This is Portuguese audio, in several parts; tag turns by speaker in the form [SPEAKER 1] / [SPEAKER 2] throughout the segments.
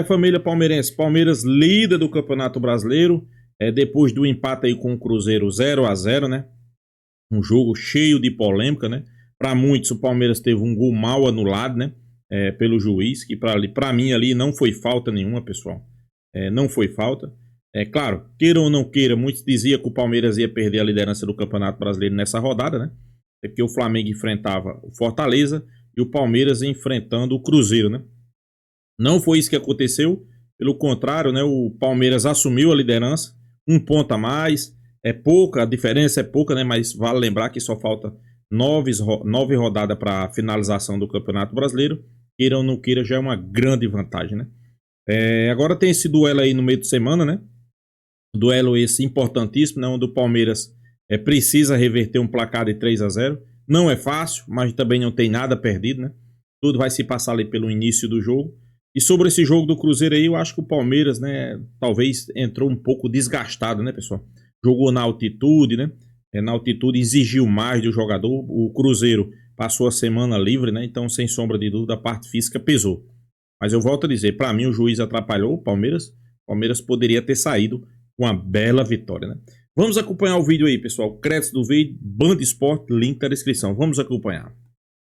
[SPEAKER 1] Família palmeirense. Palmeiras líder do Campeonato Brasileiro. Depois do empate aí com o Cruzeiro 0-0, né? Um jogo cheio de polêmica, né? Para muitos, o Palmeiras teve um gol mal anulado, né? Pelo juiz, que para mim ali não foi falta nenhuma, pessoal. Não foi falta. Claro, queira ou não queira, muitos diziam que o Palmeiras ia perder a liderança do Campeonato Brasileiro nessa rodada, né? Porque o Flamengo enfrentava o Fortaleza e o Palmeiras enfrentando o Cruzeiro, né? Não foi isso que aconteceu. Pelo contrário, né? O Palmeiras assumiu a liderança, um ponto a mais. É pouca, a diferença é pouca, né? Mas vale lembrar que só falta 9 rodadas para a finalização do Campeonato Brasileiro. Queira ou não queira, já é uma grande vantagem, né? Agora tem esse duelo aí no meio de semana, né? Duelo esse importantíssimo, né? Onde o Palmeiras precisa reverter um placar de 3-0. Não é fácil, mas também não tem nada perdido, né? Tudo vai se passar ali pelo início do jogo. E sobre esse jogo do Cruzeiro aí, eu acho que o Palmeiras, né? Talvez entrou um pouco desgastado, né, pessoal? Jogou na altitude, né? Na altitude exigiu mais do jogador. O Cruzeiro passou a semana livre, né? Então, sem sombra de dúvida, a parte física pesou. Mas eu volto a dizer, para mim o juiz atrapalhou o Palmeiras. O Palmeiras poderia ter saído com uma bela vitória, né? Vamos acompanhar o vídeo aí, pessoal. Crédito do vídeo, Band Sport, link na descrição. Vamos acompanhar.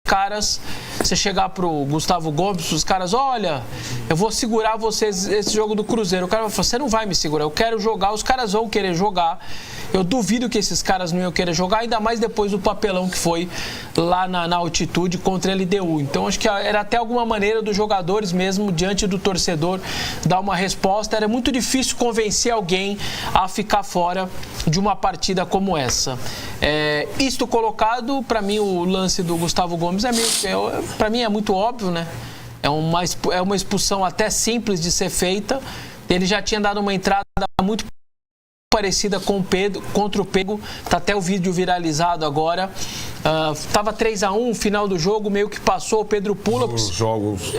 [SPEAKER 2] Caras, você chegar pro Gustavo Gomes, os caras, olha, eu vou segurar vocês esse jogo do Cruzeiro. O cara vai falar, você não vai me segurar, eu quero jogar, os caras vão querer jogar. Eu duvido que esses caras não iam querer jogar, ainda mais depois do papelão que foi lá na altitude contra a LDU. Então acho que era até alguma maneira dos jogadores mesmo, diante do torcedor, dar uma resposta. Era muito difícil convencer alguém a ficar fora de uma partida como essa. Isto colocado, para mim o lance do Gustavo Gomes para mim é muito óbvio, né? É uma expulsão até simples de ser feita. Ele já tinha dado uma entrada muito parecida com o Pedro, contra o Pedro, tá até o vídeo viralizado agora. Tava 3-1, final do jogo, meio que passou, o Pedro pula.
[SPEAKER 3] Os jogos,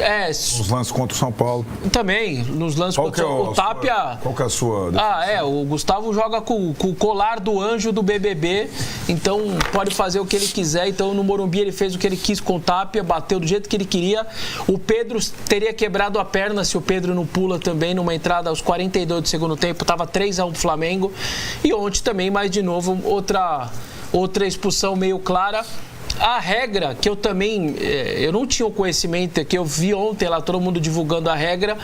[SPEAKER 3] os lances contra o São Paulo.
[SPEAKER 2] Também, nos lances contra o Tapia.
[SPEAKER 3] Qual que é a sua definição?
[SPEAKER 2] O Gustavo joga com o colar do anjo do BBB, então pode fazer o que ele quiser. Então no Morumbi ele fez o que ele quis com o Tapia, bateu do jeito que ele queria. O Pedro teria quebrado a perna se o Pedro não pula também, numa entrada aos 42 do segundo tempo, tava 3-1 pro Flamengo. E ontem também, mais de novo, outra expulsão meio clara. A regra, que eu também, eu não tinha o conhecimento, que eu vi ontem lá todo mundo divulgando a regra,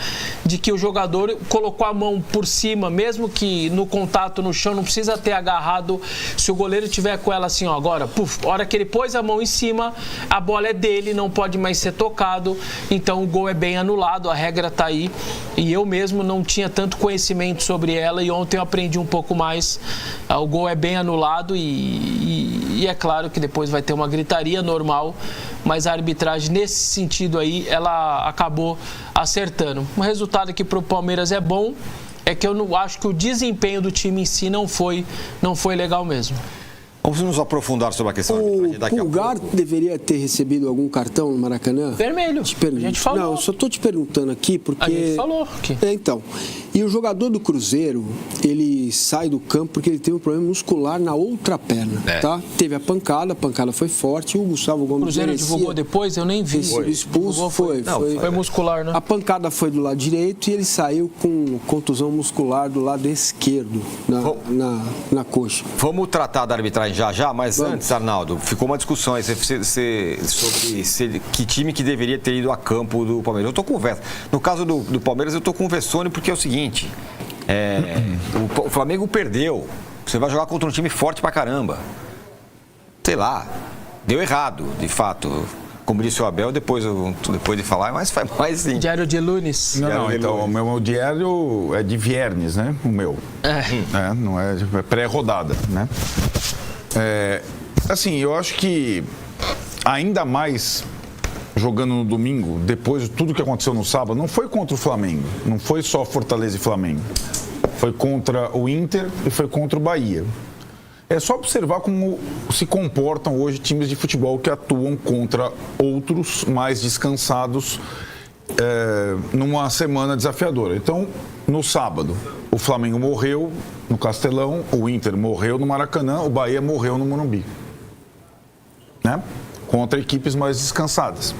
[SPEAKER 2] de que o jogador colocou a mão por cima, mesmo que no contato no chão, não precisa ter agarrado, se o goleiro tiver com ela assim, ó, agora, a hora que ele pôs a mão em cima, a bola é dele, não pode mais ser tocado, então o gol é bem anulado, a regra tá aí, e eu mesmo não tinha tanto conhecimento sobre ela, e ontem eu aprendi um pouco mais, o gol é bem anulado, e é claro que depois vai ter uma gritaria normal, mas a arbitragem nesse sentido aí, ela acabou acertando. O resultado aqui para o Palmeiras é bom, é que eu não acho que o desempenho do time em si não foi legal mesmo.
[SPEAKER 4] Vamos nos aprofundar sobre a questão da
[SPEAKER 5] arbitragem. O Pulgar deveria ter recebido algum cartão no Maracanã?
[SPEAKER 2] Vermelho. A gente falou.
[SPEAKER 5] Não, eu só estou te perguntando aqui porque...
[SPEAKER 2] A gente falou aqui.
[SPEAKER 5] Então, e o jogador do Cruzeiro, ele sai do campo porque ele teve um problema muscular na outra perna, tá? Teve a pancada foi forte, e o Gustavo Gomes...
[SPEAKER 2] O Cruzeiro divulgou depois? Eu nem vi.
[SPEAKER 5] Expulso, foi
[SPEAKER 2] muscular, né?
[SPEAKER 5] A pancada foi do lado direito e ele saiu com contusão muscular do lado esquerdo, na coxa.
[SPEAKER 4] Vamos tratar da arbitragem já, mas antes, Arnaldo, ficou uma discussão aí sobre que time que deveria ter ido a campo do Palmeiras. Eu tô com o Vessa. No caso do Palmeiras, eu tô com o Vessone porque é o seguinte, o Flamengo perdeu. Você vai jogar contra um time forte pra caramba. Sei lá, deu errado, de fato. Como disse o Abel, depois de falar, mas faz mais sim.
[SPEAKER 2] Diário de Lunes.
[SPEAKER 3] Então, o meu diário é de viernes, né? O meu. Não é pré-rodada, né? Assim, eu acho que ainda mais jogando no domingo, depois de tudo que aconteceu no sábado, não foi contra o Flamengo, não foi só Fortaleza e Flamengo. Foi contra o Inter e foi contra o Bahia. É só observar como se comportam hoje times de futebol que atuam contra outros mais descansados numa semana desafiadora. Então, no sábado, o Flamengo morreu no Castelão, o Inter morreu no Maracanã, o Bahia morreu no Morumbi, né? Contra equipes mais descansadas.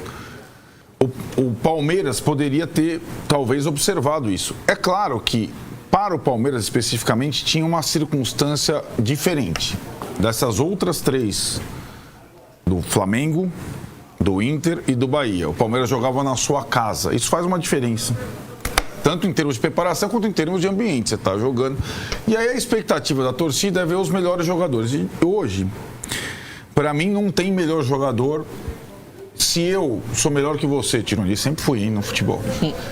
[SPEAKER 3] o Palmeiras poderia ter, talvez, observado isso. É claro que, para o Palmeiras especificamente, tinha uma circunstância diferente dessas outras 3, do Flamengo, do Inter e do Bahia. O Palmeiras jogava na sua casa. Isso faz uma diferença. Tanto em termos de preparação quanto em termos de ambiente. Você está jogando. E aí a expectativa da torcida é ver os melhores jogadores. E hoje, para mim, não tem melhor jogador. Se eu sou melhor que você, Tironi, sempre fui no futebol,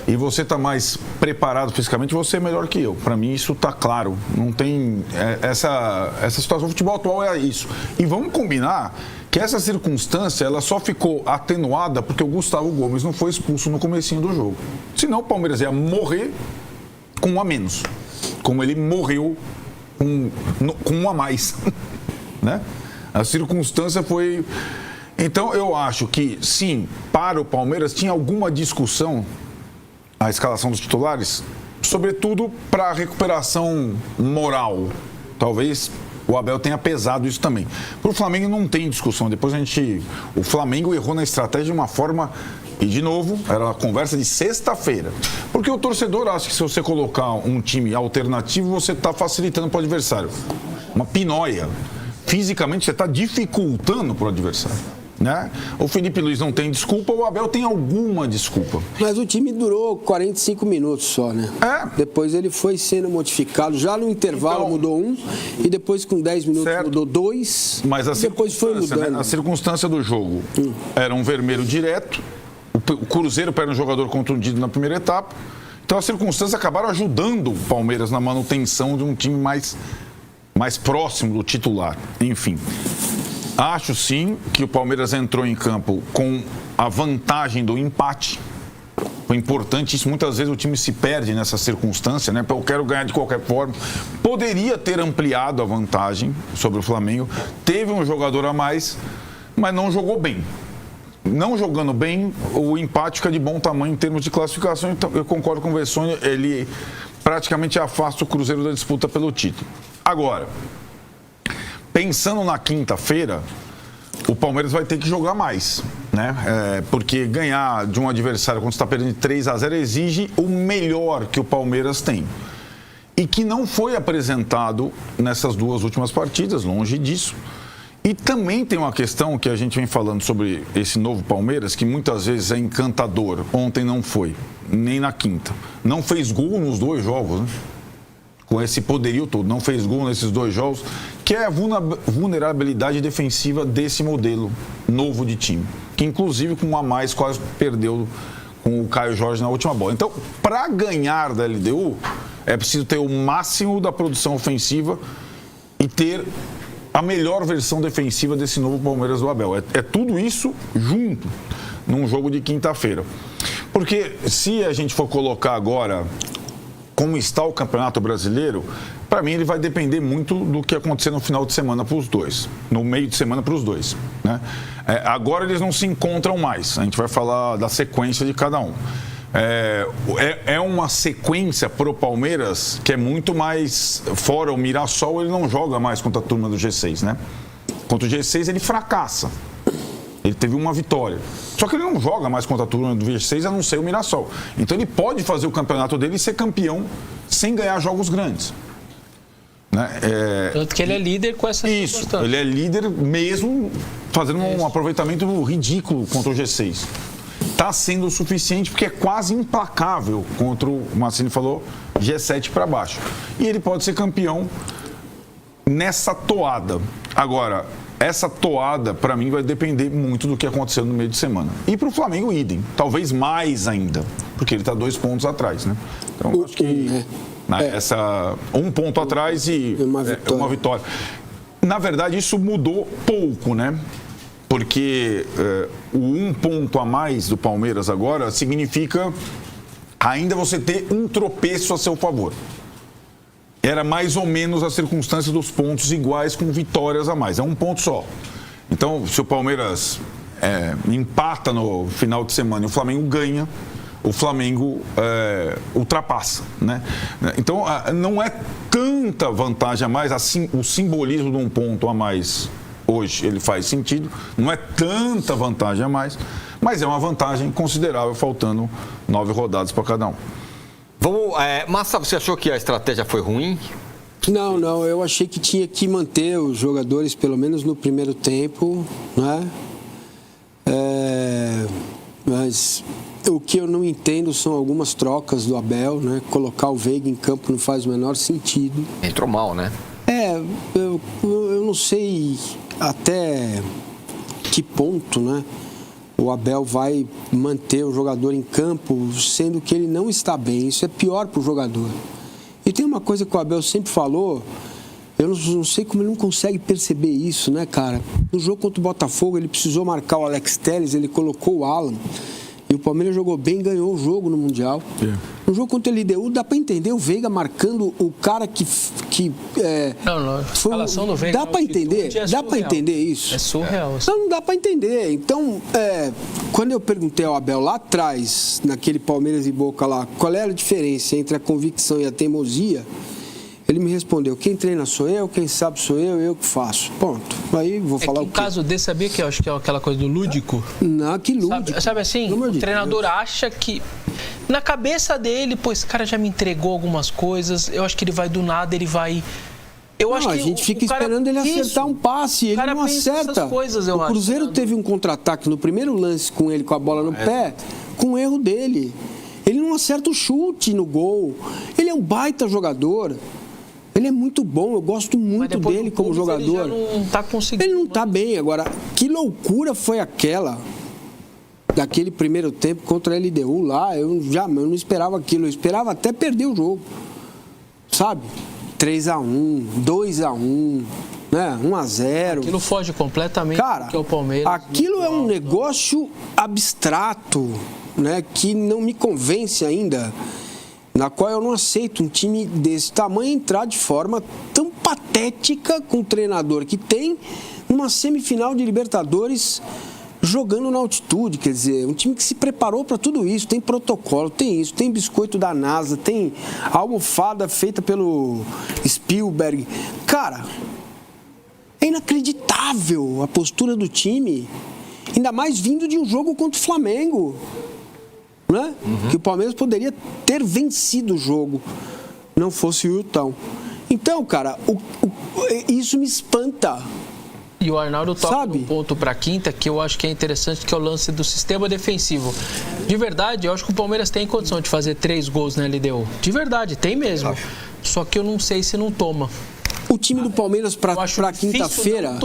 [SPEAKER 3] e você está mais preparado fisicamente, você é melhor que eu. Para mim isso está claro. Não tem essa situação. O futebol atual é isso. E vamos combinar que essa circunstância ela só ficou atenuada porque o Gustavo Gomes não foi expulso no comecinho do jogo. Senão o Palmeiras ia morrer com um a menos, como ele morreu com um a mais, né? A circunstância foi... Então, eu acho que, sim, para o Palmeiras tinha alguma discussão a escalação dos titulares, sobretudo para a recuperação moral. Talvez o Abel tenha pesado isso também. Para o Flamengo não tem discussão. Depois o Flamengo errou na estratégia de uma forma... E, de novo, era uma conversa de sexta-feira. Porque o torcedor acha que se você colocar um time alternativo, você está facilitando para o adversário. Uma pinóia. Fisicamente, você está dificultando para o adversário. Né? O Felipe Luiz não tem desculpa, o Abel tem alguma desculpa.
[SPEAKER 5] Mas o time durou 45 minutos só, né? Depois ele foi sendo modificado. Já no intervalo mudou 1 e depois com 10 minutos mudou 2.
[SPEAKER 3] Mas
[SPEAKER 5] e depois foi mudando.
[SPEAKER 3] Né? A circunstância do jogo era um vermelho direto, o Cruzeiro perde um jogador contundido na primeira etapa. Então as circunstâncias acabaram ajudando o Palmeiras na manutenção de um time mais próximo do titular. Enfim. Acho sim que o Palmeiras entrou em campo com a vantagem do empate. Foi importante isso. Muitas vezes o time se perde nessa circunstância, né? Eu quero ganhar de qualquer forma. Poderia ter ampliado a vantagem sobre o Flamengo. Teve um jogador a mais, mas não jogou bem. Não jogando bem, o empate fica de bom tamanho em termos de classificação. Então, eu concordo com o Vessone, ele praticamente afasta o Cruzeiro da disputa pelo título. Agora, pensando na quinta-feira, o Palmeiras vai ter que jogar mais, né? Porque ganhar de um adversário quando está perdendo de 3-0 exige o melhor que o Palmeiras tem. E que não foi apresentado nessas 2 últimas partidas, longe disso. E também tem uma questão que a gente vem falando sobre esse novo Palmeiras, que muitas vezes é encantador. Ontem não foi, nem na quinta. Não fez gol nos 2 jogos, né? Com esse poderio todo, não fez gol nesses 2 jogos, que é a vulnerabilidade defensiva desse modelo novo de time, que inclusive com um a mais quase perdeu com o Caio Jorge na última bola. Então, para ganhar da LDU, é preciso ter o máximo da produção ofensiva e ter a melhor versão defensiva desse novo Palmeiras do Abel. É tudo isso junto num jogo de quinta-feira. Porque se a gente for colocar agora como está o Campeonato Brasileiro, para mim ele vai depender muito do que acontecer no final de semana para os dois, no meio de semana para os dois, né? Agora eles não se encontram mais, a gente vai falar da sequência de cada um. É uma sequência para o Palmeiras que é muito mais, fora o Mirassol, ele não joga mais contra a turma do G6, né? Contra o G6 ele fracassa. Ele teve uma vitória. Só que ele não joga mais contra a turma do G6, a não ser o Mirassol. Então ele pode fazer o campeonato dele e ser campeão sem ganhar jogos grandes. Né?
[SPEAKER 2] Tanto que ele é líder com essa
[SPEAKER 3] circunstância. Ele é líder mesmo fazendo um aproveitamento ridículo contra o G6. Está sendo o suficiente porque é quase implacável contra o Mancini falou, G7 para baixo. E ele pode ser campeão nessa toada. Agora, essa toada, para mim, vai depender muito do que aconteceu no meio de semana. E para o Flamengo, idem. Talvez mais ainda, porque ele está 2 pontos atrás, né? Então, acho que essa 1 ponto atrás e uma vitória. Na verdade, isso mudou pouco, né? Porque o 1 ponto a mais do Palmeiras agora significa ainda você ter um tropeço a seu favor. Era mais ou menos a circunstância dos pontos iguais com vitórias a mais. É 1 ponto só. Então, se o Palmeiras empata no final de semana e o Flamengo ganha, o Flamengo ultrapassa, né? Então, não é tanta vantagem a mais. Assim, o simbolismo de 1 ponto a mais hoje, ele faz sentido. Não é tanta vantagem a mais. Mas é uma vantagem considerável, faltando 9 rodadas para cada um.
[SPEAKER 4] Vamos, Massa, você achou que a estratégia foi ruim?
[SPEAKER 5] Não, eu achei que tinha que manter os jogadores, pelo menos no primeiro tempo, né? Mas o que eu não entendo são algumas trocas do Abel, né? Colocar o Veiga em campo não faz o menor sentido.
[SPEAKER 4] Entrou mal, né?
[SPEAKER 5] Eu não sei até que ponto, né? O Abel vai manter o jogador em campo, sendo que ele não está bem. Isso é pior para o jogador. E tem uma coisa que o Abel sempre falou, eu não sei como ele não consegue perceber isso, né, cara? No jogo contra o Botafogo, ele precisou marcar o Alex Telles, ele colocou o Alan. E o Palmeiras jogou bem, ganhou o jogo no Mundial. No jogo contra o LDU, dá pra entender o Veiga marcando o cara que
[SPEAKER 2] a escalação do Veiga.
[SPEAKER 5] Dá pra entender? Dá pra entender isso?
[SPEAKER 2] É surreal.
[SPEAKER 5] Não dá pra entender. Então, quando eu perguntei ao Abel lá atrás, naquele Palmeiras e Boca lá, qual era a diferença entre a convicção e a teimosia, ele me respondeu, quem treina sou eu, quem sabe sou eu que faço. Ponto. Aí vou falar o quê?
[SPEAKER 2] No caso desse, sabia que eu acho que é aquela coisa do lúdico?
[SPEAKER 5] Não, que lúdico.
[SPEAKER 2] Sabe assim, o treinador acha que na cabeça dele, pô, esse cara já me entregou algumas coisas, eu acho que ele vai do nada, ele vai...
[SPEAKER 5] A gente fica esperando ele acertar um passe, ele não acerta. O Cruzeiro teve um contra-ataque no primeiro lance com ele com a bola no pé, com o erro dele. Ele não acerta o chute no gol. Ele é um baita jogador. Ele é muito bom, eu gosto muito dele como jogador.
[SPEAKER 2] Ele já não tá conseguindo.
[SPEAKER 5] Ele não tá bem. Agora, que loucura foi aquela daquele primeiro tempo contra a LDU lá? Eu não esperava aquilo, eu esperava até perder o jogo. Sabe? 3-1, 2-1, né? 1-0.
[SPEAKER 2] Aquilo foge completamente
[SPEAKER 5] do
[SPEAKER 2] que é o Palmeiras.
[SPEAKER 5] Aquilo é um negócio abstrato, né? Que não me convence ainda. Na qual eu não aceito um time desse tamanho entrar de forma tão patética com o treinador que tem numa semifinal de Libertadores jogando na altitude. Quer dizer, um time que se preparou para tudo isso, tem protocolo, tem isso, tem biscoito da NASA, tem almofada feita pelo Spielberg. Cara, é inacreditável a postura do time, ainda mais vindo de um jogo contra o Flamengo. Né? Que o Palmeiras poderia ter vencido o jogo, não fosse o Hilton. Então, cara, isso me espanta.
[SPEAKER 2] E o Arnaldo toca um ponto para quinta que eu acho que é interessante, que é o lance do sistema defensivo. De verdade, eu acho que o Palmeiras tem condição de fazer 3 gols na LDU. De verdade, tem mesmo. Só que eu não sei se não toma.
[SPEAKER 5] O time do Palmeiras para quinta-feira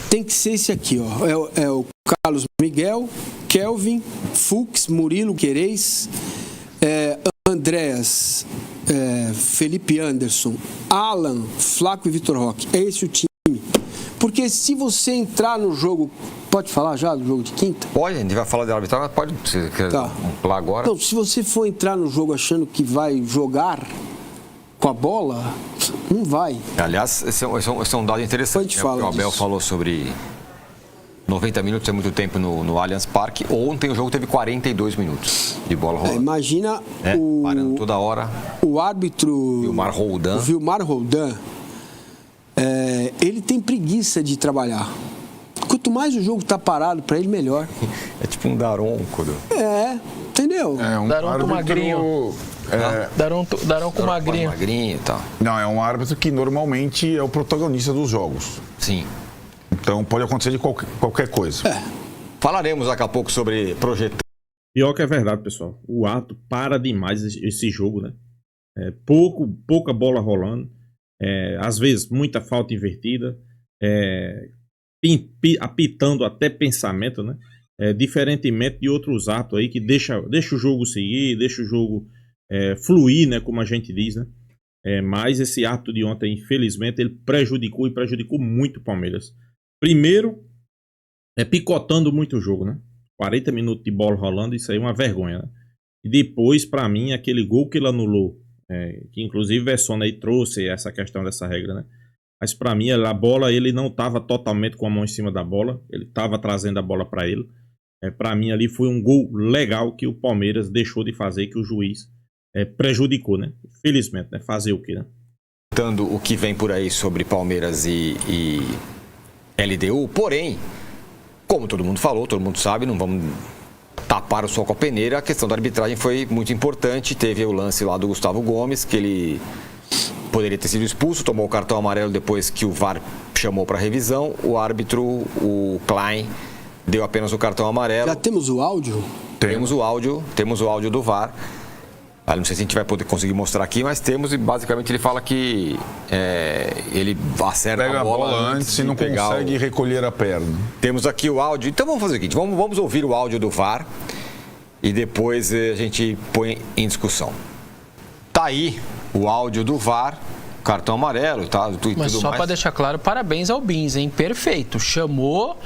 [SPEAKER 5] tem que ser esse aqui, ó. É o Carlos Miguel, Kelvin, Fux, Murilo, Querez, Andréas, Felipe Anderson, Alan, Flaco e Vitor Roque. É esse o time. Porque se você entrar no jogo... Pode falar já do jogo de quinta?
[SPEAKER 4] Pode, a gente vai falar de arbitragem, mas pode, se quer falar agora.
[SPEAKER 5] Então, se você for entrar no jogo achando que vai jogar com a bola, não vai.
[SPEAKER 4] Aliás, esse é um dado interessante. O Abel falou sobre 90 minutos é muito tempo no Allianz Parque. Ontem o jogo teve 42 minutos de bola rolando.
[SPEAKER 5] Imagina
[SPEAKER 4] parando toda hora.
[SPEAKER 5] O árbitro
[SPEAKER 4] Vilmar
[SPEAKER 5] Roldan, ele tem preguiça de trabalhar. Quanto mais o jogo está parado, para ele, melhor.
[SPEAKER 4] É tipo um Daronco.
[SPEAKER 5] Entendeu?
[SPEAKER 2] Daronco magrinho. Daronco magrinho.
[SPEAKER 4] Magrinho e tal.
[SPEAKER 3] Não, é um árbitro que normalmente é o protagonista dos jogos.
[SPEAKER 4] Sim.
[SPEAKER 3] Então pode acontecer de qualquer coisa.
[SPEAKER 4] Falaremos daqui a pouco sobre projetando.
[SPEAKER 1] Pior que é verdade, pessoal. O ato para demais esse jogo, né? Pouca bola rolando. Às vezes, muita falta invertida. Apitando até pensamento, né? Diferentemente de outros atos aí que deixa o jogo seguir, deixa o jogo fluir, né? Como a gente diz, né? Mas esse ato de ontem, infelizmente, ele prejudicou muito o Palmeiras. Primeiro, picotando muito o jogo, né? 40 minutos de bola rolando, isso aí é uma vergonha, né? E depois, para mim, aquele gol que ele anulou, que inclusive o Vessone aí trouxe essa questão dessa regra, né? Mas para mim, a bola, ele não estava totalmente com a mão em cima da bola, ele estava trazendo a bola para ele. Para mim, ali foi um gol legal que o Palmeiras deixou de fazer, que o juiz prejudicou, né? Felizmente, né? Fazer o quê, né?
[SPEAKER 4] Contando o que vem por aí sobre Palmeiras e LDU, porém, como todo mundo falou, todo mundo sabe, não vamos tapar o sol com a peneira. A questão da arbitragem foi muito importante. Teve o lance lá do Gustavo Gomes, que ele poderia ter sido expulso, tomou o cartão amarelo depois que o VAR chamou para revisão. O árbitro, o Klein, deu apenas o cartão amarelo.
[SPEAKER 5] Já temos o áudio?
[SPEAKER 4] Temos o áudio do VAR. Não sei se a gente vai poder conseguir mostrar aqui, mas temos, e basicamente ele fala que ele acerta
[SPEAKER 3] pega
[SPEAKER 4] a bola
[SPEAKER 3] antes e não consegue recolher a perna.
[SPEAKER 4] Temos aqui o áudio. Então vamos fazer o seguinte, vamos ouvir o áudio do VAR e depois a gente põe em discussão. Tá aí o áudio do VAR, cartão amarelo, tá, tudo
[SPEAKER 2] mas só para deixar claro, parabéns ao Bins, hein? Perfeito. Chamou,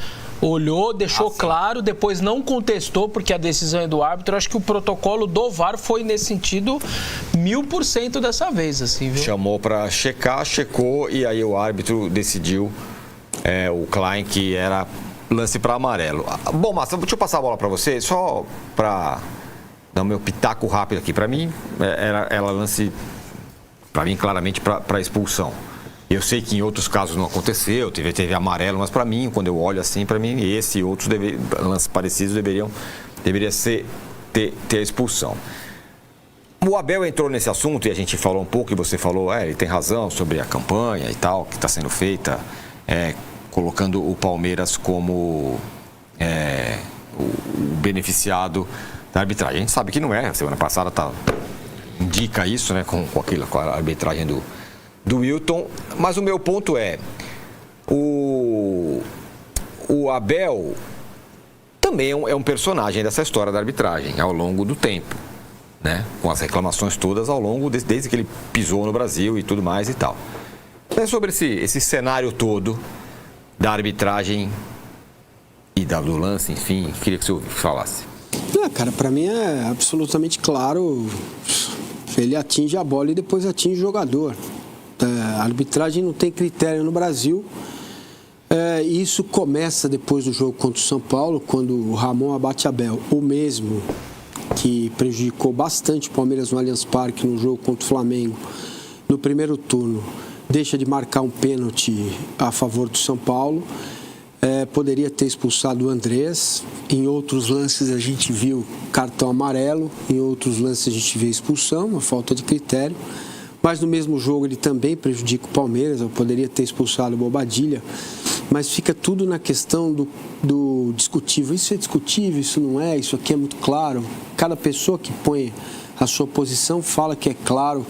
[SPEAKER 2] olhou, deixou claro, depois não contestou, porque a decisão é do árbitro. Acho que o protocolo do VAR foi nesse sentido 1000% dessa vez, assim, viu?
[SPEAKER 4] Chamou para checar, checou, e aí o árbitro decidiu, o Klein, que era lance para amarelo. Bom, Márcio, deixa eu passar a bola para você, só para dar o meu pitaco rápido aqui. Para mim, era lance, para mim, claramente para expulsão. Eu sei que em outros casos não aconteceu, teve amarelo, mas para mim, quando eu olho assim, para mim, esse e outros lances parecidos deveria ter a expulsão. O Abel entrou nesse assunto e a gente falou um pouco, e você falou, ele tem razão sobre a campanha e tal, que está sendo feita, colocando o Palmeiras como o beneficiado da arbitragem. A gente sabe que não é, a semana passada indica isso, né, com a arbitragem do Wilton, mas o meu ponto o Abel também é um personagem dessa história da arbitragem ao longo do tempo, né? Com as reclamações todas ao longo, desde que ele pisou no Brasil e tudo mais e tal. É sobre esse cenário todo da arbitragem e do lance, enfim, queria que o senhor falasse.
[SPEAKER 5] Cara, para mim é absolutamente claro, ele atinge a bola e depois atinge o jogador. A arbitragem não tem critério no Brasil. Isso começa depois do jogo contra o São Paulo, quando o Ramon abate Abel, o mesmo que prejudicou bastante o Palmeiras no Allianz Parque no jogo contra o Flamengo, no primeiro turno, deixa de marcar um pênalti a favor do São Paulo. Poderia ter expulsado o Andrés. Em outros lances a gente viu cartão amarelo, em outros lances a gente viu expulsão, uma falta de critério. Mas no mesmo jogo ele também prejudica o Palmeiras, eu poderia ter expulsado o Bobadilla, mas fica tudo na questão do discutível. Isso é discutível, isso não é, isso aqui é muito claro. Cada pessoa que põe a sua posição fala que é claro,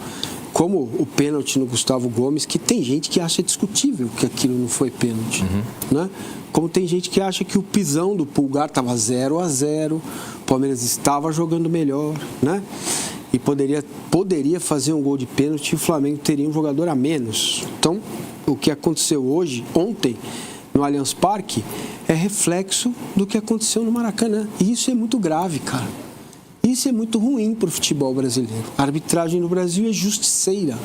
[SPEAKER 5] como o pênalti no Gustavo Gomes, que tem gente que acha discutível que aquilo não foi pênalti, né? Como tem gente que acha que o pisão do Pulgar estava 0-0, o Palmeiras estava jogando melhor, né? E poderia fazer um gol de pênalti e o Flamengo teria um jogador a menos. Então, o que aconteceu ontem, no Allianz Parque, é reflexo do que aconteceu no Maracanã. E isso é muito grave, cara. Isso é muito ruim para o futebol brasileiro. A arbitragem no Brasil é justiceira.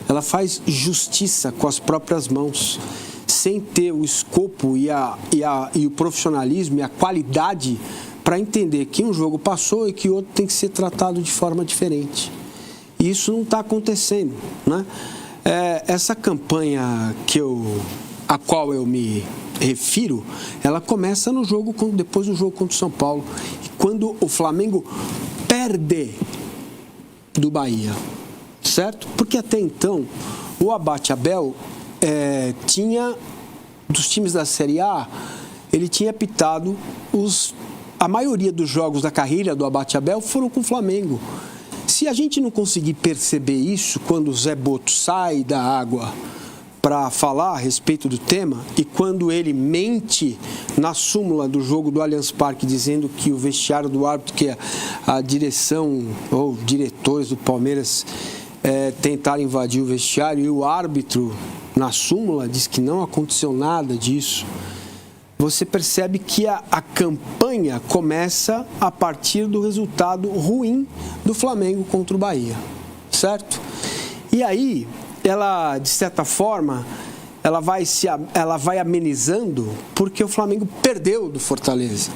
[SPEAKER 5] Ela faz justiça com as próprias mãos, sem ter o escopo e o profissionalismo e a qualidade para entender que um jogo passou e que o outro tem que ser tratado de forma diferente. E isso não está acontecendo, né? Essa campanha a qual eu me refiro, ela começa depois do jogo contra o São Paulo, quando o Flamengo perde do Bahia, certo? Porque até então o Abate Abel tinha, dos times da Série A, ele tinha apitado a maioria dos jogos da carreira do Abate Abel foram com o Flamengo. Se a gente não conseguir perceber isso quando o Zé Boto sai da água para falar a respeito do tema, e quando ele mente na súmula do jogo do Allianz Parque, dizendo que o vestiário do árbitro, que a direção ou diretores do Palmeiras tentaram invadir o vestiário, e o árbitro na súmula diz que não aconteceu nada disso, você percebe que a campanha começa a partir do resultado ruim do Flamengo contra o Bahia, certo? E aí, ela, de certa forma, ela vai amenizando porque o Flamengo perdeu do Fortaleza.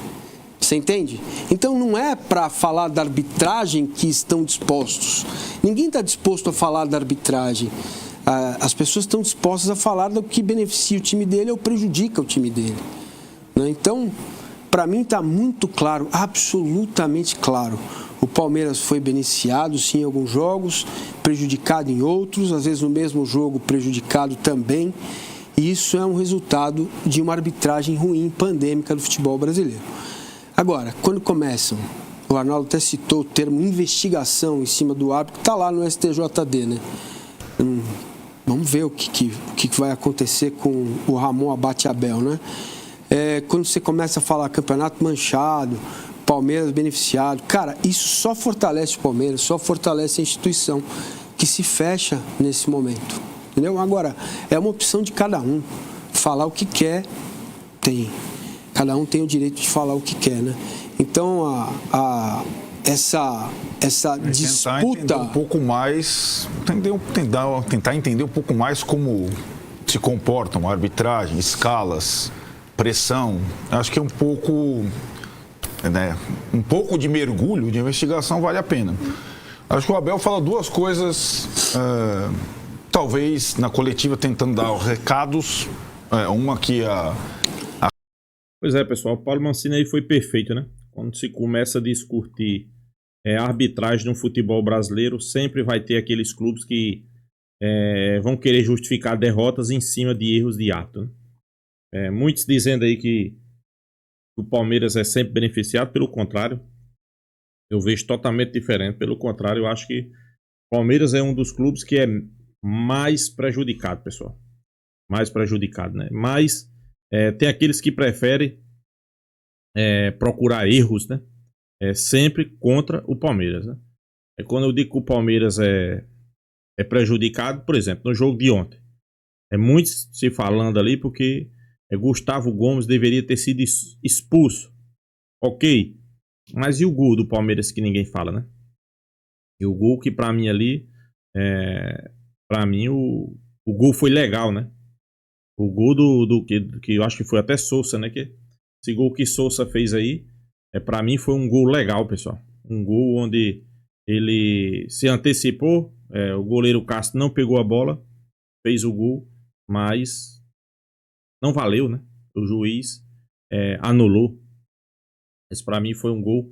[SPEAKER 5] Você entende? Então não é para falar da arbitragem que estão dispostos. Ninguém está disposto a falar da arbitragem. As pessoas estão dispostas a falar do que beneficia o time dele ou prejudica o time dele. Então, para mim está muito claro, absolutamente claro. O Palmeiras foi beneficiado, sim, em alguns jogos, prejudicado em outros, às vezes no mesmo jogo prejudicado também. E isso é um resultado de uma arbitragem ruim, pandêmica do futebol brasileiro. Agora, quando começam, o Arnaldo até citou o termo investigação em cima do árbitro, que está lá no STJD, né? Vamos ver o que vai acontecer com o Ramon Abate Abel, né? Quando você começa a falar campeonato manchado, Palmeiras beneficiado, cara, isso só fortalece o Palmeiras, só fortalece a instituição que se fecha nesse momento, entendeu? Agora, é uma opção de cada um, falar o que quer, cada um tem o direito de falar o que quer, né? Então, essa disputa...
[SPEAKER 3] Um pouco mais, tentar entender um pouco mais como se comportam a arbitragem, escalas, pressão. Acho que é um pouco de mergulho, de investigação vale a pena. Acho que o Abel fala duas coisas, talvez na coletiva tentando dar recados, uma que
[SPEAKER 1] Pois é, pessoal, o Paulo Mancini aí foi perfeito, né? Quando se começa a discutir arbitragem no futebol brasileiro, sempre vai ter aqueles clubes que vão querer justificar derrotas em cima de erros de ato, né? Muitos dizendo aí que o Palmeiras é sempre beneficiado, pelo contrário, eu vejo totalmente diferente. Pelo contrário, eu acho que o Palmeiras é um dos clubes que é mais prejudicado, pessoal. Mais prejudicado, né? Mas tem aqueles que preferem procurar erros, né? Sempre contra o Palmeiras, né? Quando eu digo que o Palmeiras é prejudicado, por exemplo, no jogo de ontem, muitos se falando ali porque Gustavo Gomes deveria ter sido expulso. Ok, mas e o gol do Palmeiras que ninguém fala, né? E o gol que pra mim ali, pra mim o gol foi legal, né? O gol que eu acho que foi até Sousa, né? Esse gol que Sousa fez aí, pra mim foi um gol legal, pessoal. Um gol onde ele se antecipou, o goleiro Castro não pegou a bola, fez o gol, mas não valeu, né? O juiz anulou. Esse pra mim foi um gol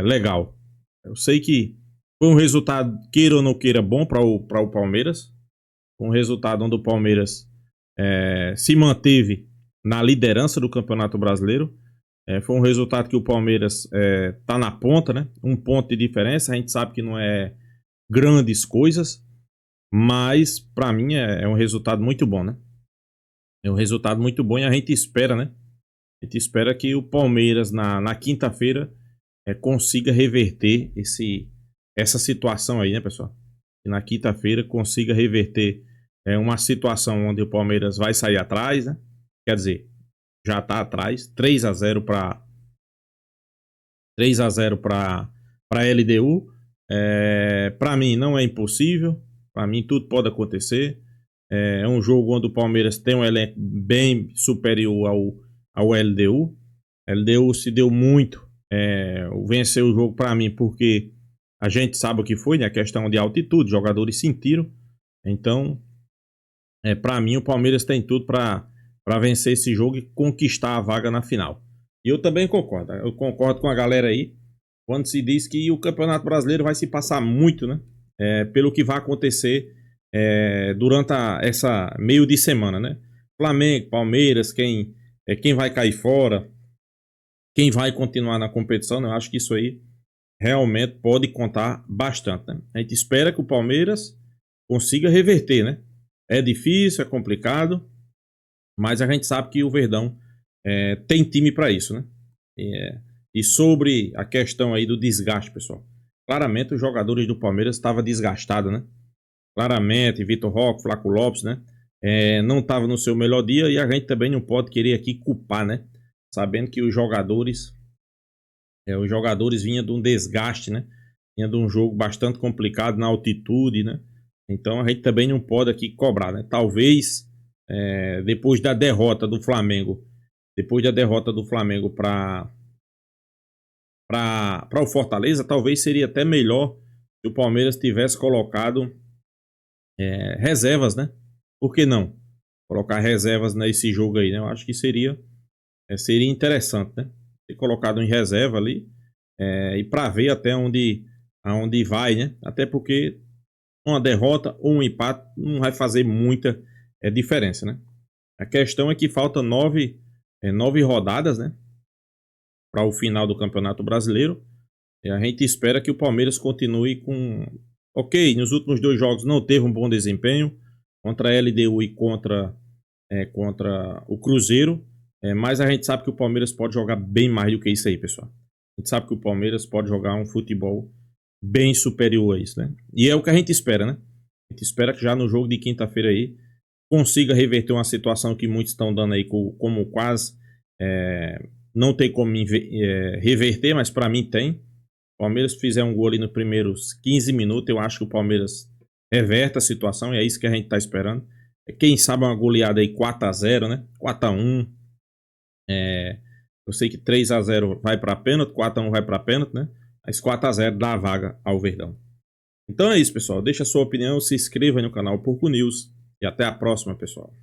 [SPEAKER 1] legal. Eu sei que foi um resultado, queira ou não queira, bom para o Palmeiras. Um resultado onde o Palmeiras se manteve na liderança do Campeonato Brasileiro. Foi um resultado que o Palmeiras tá na ponta, né? Um ponto de diferença. A gente sabe que não é grandes coisas, mas para mim é um resultado muito bom, né? É um resultado muito bom e a gente espera, né? A gente espera que o Palmeiras na quinta-feira consiga reverter essa situação aí, né, pessoal? Que na quinta-feira consiga reverter uma situação onde o Palmeiras vai sair atrás, né? Quer dizer, já tá atrás, 3-0 para a LDU. Para mim não é impossível, para mim tudo pode acontecer. É um jogo onde o Palmeiras tem um elenco bem superior ao LDU. A LDU se deu muito, venceu o jogo para mim porque a gente sabe o que foi, né? A questão de altitude, jogadores sentiram. Então, para mim o Palmeiras tem tudo para vencer esse jogo e conquistar a vaga na final. E eu também concordo. Eu concordo com a galera aí quando se diz que o Campeonato Brasileiro vai se passar muito, né? Pelo que vai acontecer durante essa meio de semana, né? Flamengo, Palmeiras, quem vai cair fora, quem vai continuar na competição, né? Eu acho que isso aí realmente pode contar bastante, né? A gente espera que o Palmeiras consiga reverter, né? É difícil, é complicado, mas a gente sabe que o Verdão tem time para isso, né? E sobre a questão aí do desgaste, pessoal. Claramente os jogadores do Palmeiras estavam desgastados, né? Claramente, Vitor Roque, Flaco Lopes, né? Não estava no seu melhor dia e a gente também não pode querer aqui culpar, né? Sabendo que os jogadores vinham de um desgaste, né? Vinha de um jogo bastante complicado na altitude, né? Então a gente também não pode aqui cobrar, né? Talvez depois da derrota do Flamengo para o Fortaleza, talvez seria até melhor se o Palmeiras tivesse colocado reservas, né? Por que não? Colocar reservas nesse jogo aí, né? Eu acho que seria interessante, né? ter colocado em reserva ali, e para ver até aonde vai, né? Até porque uma derrota ou um empate não vai fazer muita diferença, né? A questão é que falta 9 rodadas, né? Para o final do Campeonato Brasileiro. E a gente espera que o Palmeiras continue com... Ok, nos últimos 2 jogos não teve um bom desempenho contra a LDU e contra o Cruzeiro, mas a gente sabe que o Palmeiras pode jogar bem mais do que isso aí, pessoal. A gente sabe que o Palmeiras pode jogar um futebol bem superior a isso, né? E é o que a gente espera, né? A gente espera que já no jogo de quinta-feira aí consiga reverter uma situação que muitos estão dando aí como quase não tem como reverter, mas para mim tem. O Palmeiras fizer um gol ali nos primeiros 15 minutos, eu acho que o Palmeiras reverte a situação, e é isso que a gente tá esperando. Quem sabe uma goleada aí 4-0, né? 4-1. Eu sei que 3-0 vai para pênalti, 4-1 vai para pênalti, né? Mas 4-0 dá a vaga ao Verdão. Então é isso, pessoal. Deixa a sua opinião, se inscreva aí no canal Porco News e até a próxima, pessoal.